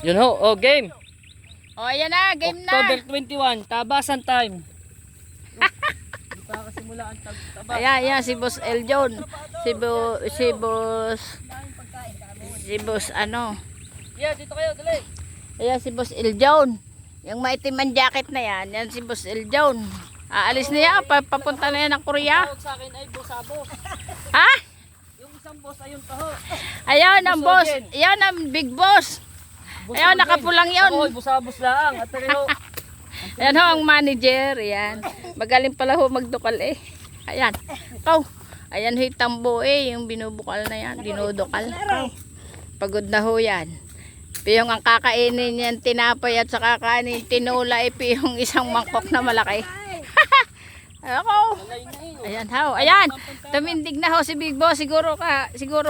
Yun ho, oh game. O, ayan na, game October na. 21, tabasan time. Hindi pa kasimula ang tabas. Ayan, si Boss Eljon. Si Boss ano. Yeah, dito kayo, dali. Ayan si Boss Eljon. Yung maitim ang jacket na yan, yan si Boss Eljon. Aalis na yan, papunta na yan ng Korea. Tawag sa akin ay busabos. Ha? Yung isang boss ayun pa ho. Ayan ang boss. Boss Eljon. Ayan ang big boss. Ayan, nakapulang yun. Ako, busabos lang. At pero Ayan ho, ang manager. Ayan. Magaling pala ho magdukal eh. Ayan. Kau. Ayan ho yung tambo eh. Yung binubukal na yan. Dinudukal. Kau. Pagod na ho yan. Piyong ang kakainin yan, tinapay at sa kakanin, tinula eh, piyong isang mangkok na malaki. Ako. Ayan ho. Ayan. Tumindig na ho si Big Boss. Siguro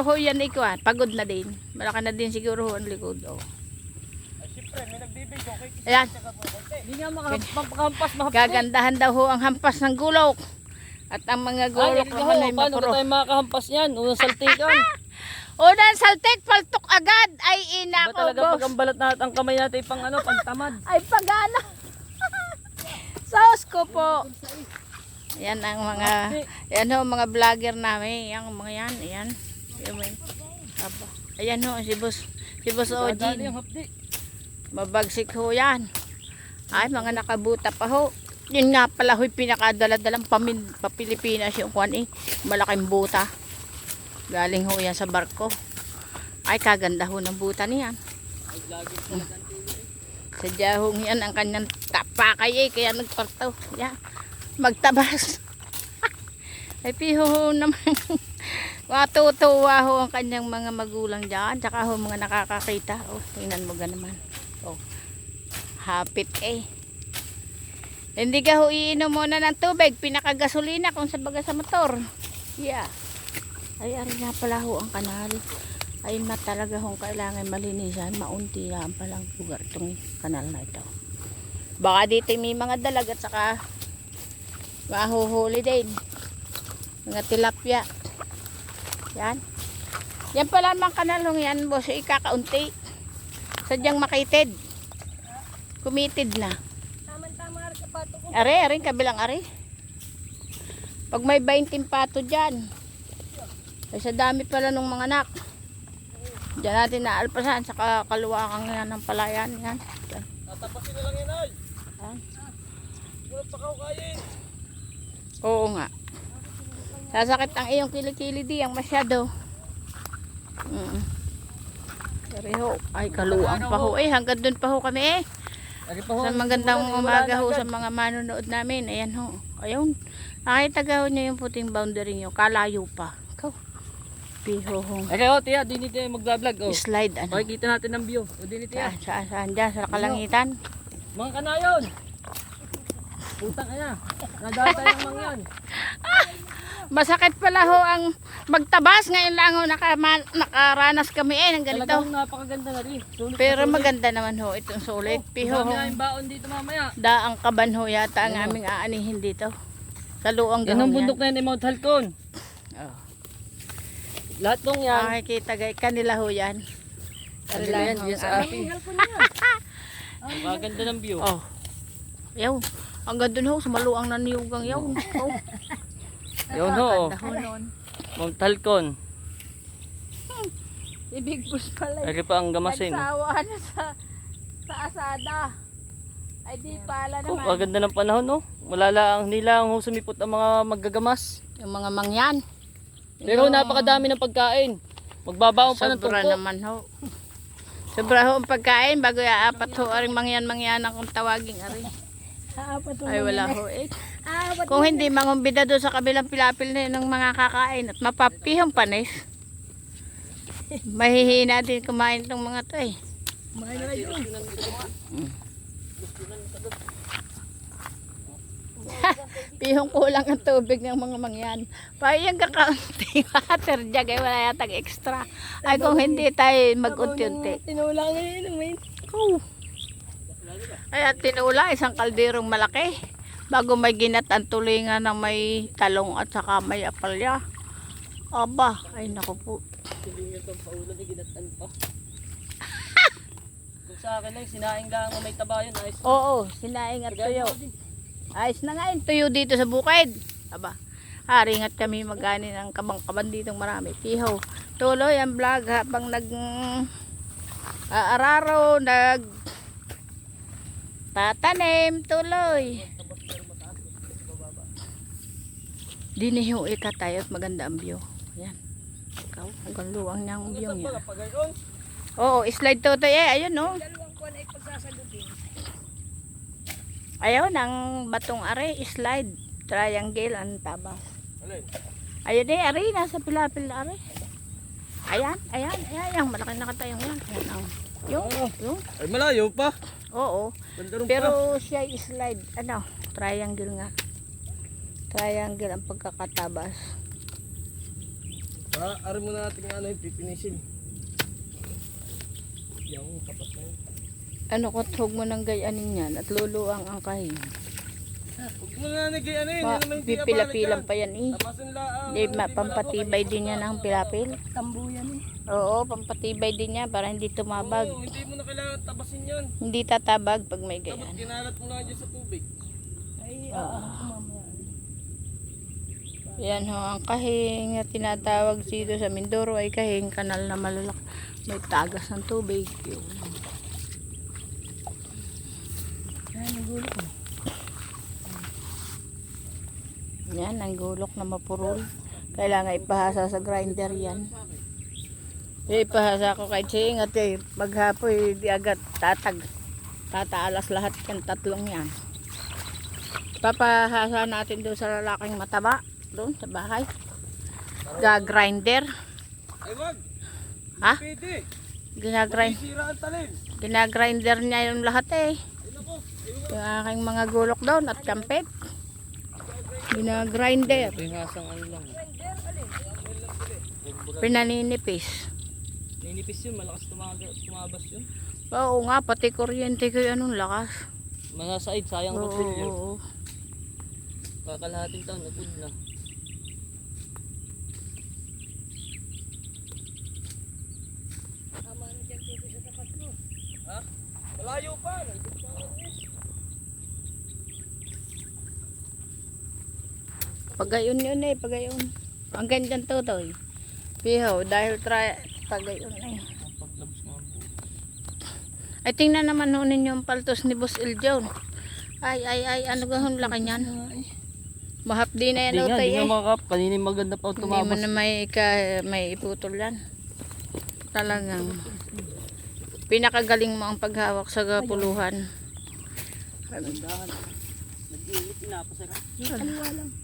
ho yan ikuan. Pagod na din. Malaki na din siguro ho ang likod. Oh. Ayan. hindi nga makahampas. Gagandahan daw ho ang hampas ng gulok. At ang mga Ay, gulok hindi naman ho. ay Paano ba mapuro. tayo makahampas yan? Unang saltikan. Unang saltek, paltok agad. Ay Ba inako, talaga boss. pag ang balat natin ang kamay natin pang ano, pang tamad. Ay pagana. Sauce ko po. Yan ang mga, yan ho, mga vlogger namin. Yan, mga yan, ayan. Aba. Ayan ho, si Boss Dadali Ojin. ang hapdi. Mabagsik ho yan. Ay, mga nakabuta pa ho. Yun nga pala ho'y pinakadala-dalang pa-Pilipinas yung kuwan eh. Malaking buta. Galing ho yan sa barko. Ay, kaganda ho ng buta niyan. Ay, vlogger talaga ang tilo eh. Sadya ho yan ang kanyang tapakay eh. Kaya nagparto. Yan. Magtabas. Ay, piho ho naman. Matutuwa ho ang kanyang mga magulang dyan. Tsaka ho mga nakakakita. Oh, tingnan mo naman. Oh. Hapit eh. Hindi ka ho iinom muna ng tubig. Pinakagasolina kung sa baga sa motor. Yeah. Ay, ari nga pala ho ang kanal. Ay, talaga ho kailangan malinisan. Maunti lang palang lugar itong kanal na ito. Baka dito may mga dalag at saka mahuhuli din. Mga tilapia. Yan. Yan pala mga kanal ho yan, boss. Ikakaunti. Sadyang makitid. Kumitid na. Are, kabilang are. Pag may 20 pato dyan. Ay sa dami pala ng mga anak. Diyan natin naalpasan sa kaluwakan nga ng palayan. Yan. Yan. Tatapasin na lang yan ay. Yan. Wala pa kaukayin. Oo nga. Sasakit ang iyong kilikili diyang masyado. Pero ho, ay kaluwang pa ho. Eh, hanggang dun pa ho kami eh. Sa magandang umaga ho sa mga manonood namin. Ayan ho. Ayun. Nakita ho nyo yung puting boundary nyo. Kalayo pa. Ikaw. Piho ho. Okay, oh, tiya, di nito mag-vlog. Oh. Slide ano. Makikita natin ang view. O, di nito yan. Saan dyan? Sa kalangitan. Mga kanayon. Putang ina. Nadali tayo ng mangyan. Masakit pala ho ang magtabas. Ngayon lang ho nakaranas kami eh ng ganito. Talagang napakaganda na rin. Sulit Pero na sulit. maganda naman ho itong sulit. Piho ho. Dami na yung baon dito mamaya. Daang kaban ho yata ang aming aanihin dito. Sa luang Yan gahon ang bundok na yan ay Mount Halcon. Oh. Lahat nung yan. Makikita guys, kanila ho yan. Kanila yan, yan sa atin. Maganda ng view. Oh. Yaw. Ang ganda ho, sa maluang na niyugang yaw. Oh. Yun ho. Ganda ho noon. Mount Halcon. Si Big Boss pala. Ay pa ang gamasin. Nagsawa na sa asada. Ay di pala Oh, naman. maganda ng panahon no. Wala lang nila ang sumipot ang mga maggagamas. Yung mga mangyan. Pero napakadami ng pagkain. Magbabaon pa ng Sobra tungko. naman ho. Sobra ho ang pagkain bago apat ho aring mangyan ang kung tawaging ari. Ay wala ho eh. Kung hindi mangumbida doon sa kabilang pilapil na yun ng mga kakain at mapapihong panis. Mahihina din kumain itong mga to eh. Pihong kulang ang tubig ng mga mangyan. Payang kakaunti water jug ay wala yatang extra. Ay kung hindi tayo mag-unti-unti. Tinulang ngayon naman. Ay at tinula isang kalderong malaki. Bago may ginatan tulingan na may talong at saka may apalya. Aba, ay naku po. Hindi nyo itong paulan, ginatan pa. sa akin lang, sinaing lang mo may taba yun. Ayos. Oo, sinaing at Kagaya tuyo. mo din. Ayos na nga yung tuyo dito sa bukid. Aba, haringat kami maganin ng kabang-kaban ditong marami. Piho, tuloy ang vlog habang araro, tatanim, tuloy. Diniho tayo at maganda ang view. Yan. Ikaw, hanggang luwang niya ang view niya. Pagayon. Oo, slide to ayun no. Dalawang kuwan ay pagsasagutin. Ayun, ang batong are, slide. Triangle, ang tabas. Alin? Ayun eh, are, nasa pilapil na are. Ayan, yung malaki na katayong yan. Ayan, oh. Yung. Ay malayo pa. Oo. Bandarong pa. Pero siya slide, triangle nga. Triangle ang pagkakatabas. Ari mo na natin yung pipinisin. Yung tapat na yun. Huwag mo nang gayanin yan at luluang ang kahin. Huwag mo na nagay yun. Yan naman yung Pipilapilan pa yan eh. tapasin lang. Di, pampatibay din yan ang pilapil. Tambuyan Oo, pampatibay din yan para hindi tumabag. Oo, hindi mo na kailangan tabasin yan. Hindi tatabag pag may Tapos ganyan. kinalat mo lang dyan sa tubig. Ay, mamaya. Yan ho, ang kahing na tinatawag dito sa Mindoro ay kahing kanal na malalak. May tagas ng tubig. Yun. Yan, ang gulo ko. Yan, ang gulok na mapurol. Kailangan ipahasa sa grinder yan. Ipahasa ko kay Ching at maghapoy di agad tataalas lahat yan, tatlong yan. Papahasa natin doon sa lalaking mataba. Doon sa bahay. Ga-grinder. Ay, wag. Ha? Pwede. Sira ang talim. Ginagrinder niya yung lahat eh. Ay, nako. Yung aking mga gulok doon at kampet. Ginagrinder. Pingasang ano lang. Pinaninipis. Ninipis yun, malakas tumabas yun. Oo nga, pati kuryente ko yung anong lakas. Masasaid, sayang Oo, rodilyo. oo. Kakalahating taon, napud na. Tama na dyan dito sa tapat mo. Ha? Malayo pa. Nandun pa ako eh. Pagayon yun eh, pagayon. Ang ganyan to to eh. Piho, dahil pagayon eh. Paglabas nga ang buo. Ay tingnan naman ho ninyo yung paltos ni Boss Eljon. Ay, ano gahon laki niyan? Mahapdi na yan Di nga, utay di nga eh. makakap. Kanina maganda pa Hindi mo tumabas. na may iputol yan. Talagang pinakagaling mo ang paghawak sa puluhan. Nag-iinit, pinapasara. Kaliwa lang.